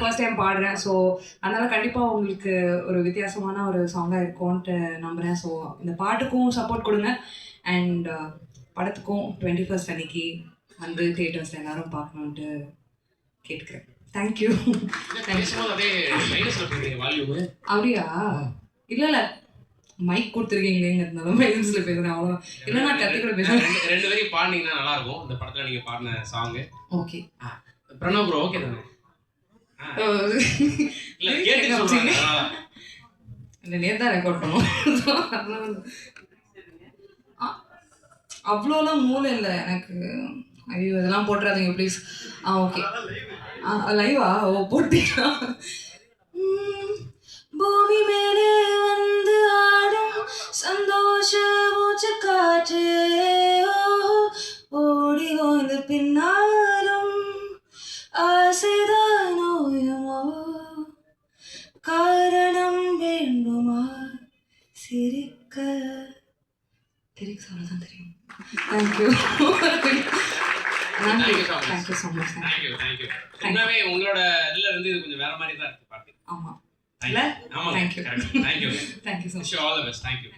First time பாடுறேன். So அதனால் கண்டிப்பாக உங்களுக்கு ஒரு வித்தியாசமான ஒரு சாங்காக இருக்கும்ன்ட்டு நம்புகிறேன். ஸோ இந்த பாட்டுக்கும் சப்போர்ட் கொடுங்க. அண்ட் படத்துக்கும் 21st அன்னைக்கு வந்து தியேட்டர்ஸில் எல்லாரும் பார்க்கணுன்ட்டு கேட்குறேன். தேங்க்யூ. அப்படியா? இல்லை இல்லை, மைக் கொடுத்துருக்கீங்கிறதுனால மைலன்ஸில் பேசுகிறேன். அவ்வளோ இல்லை, நான் கற்றுக்கூட பேசுகிறேன். ரெண்டு வரையும் பாடினீங்கன்னா நல்லா இருக்கும். இந்த படத்தில் நீங்கள் பாடின song. Okay. Pranav bro okay தானே? நேர்தான் ரெக்கார்ட் பண்ணுவோம். அவ்வளோலாம் மூளை இல்லை எனக்கு. ஐயோ இதெல்லாம் போட்டுறாதீங்க ப்ளீஸ். ஓகே. லைவா? ஓ போட்டீங்களா? பூமி மேலே வந்து ஆடும் சந்தோஷ மூச்சு காற்றே, ஓடி ஓய்ந்து பின்னாலும் ஆசைதான் நோயுமோ, காரணம் வேண்டுமா சிரிக்க? லிரிக்ஸ் அவ்வளோதான் தெரியும். Thank you. Thank you so much. Thank you. உண்மையாவே உங்களோட இதுல இருந்து இது கொஞ்சம் வேற மாதிரி தான் இருக்கு பாட்டு. ஆமாம். இல்ல? ஆமா. Thank you. Thank you. Thank you so much. All the best. Thank you.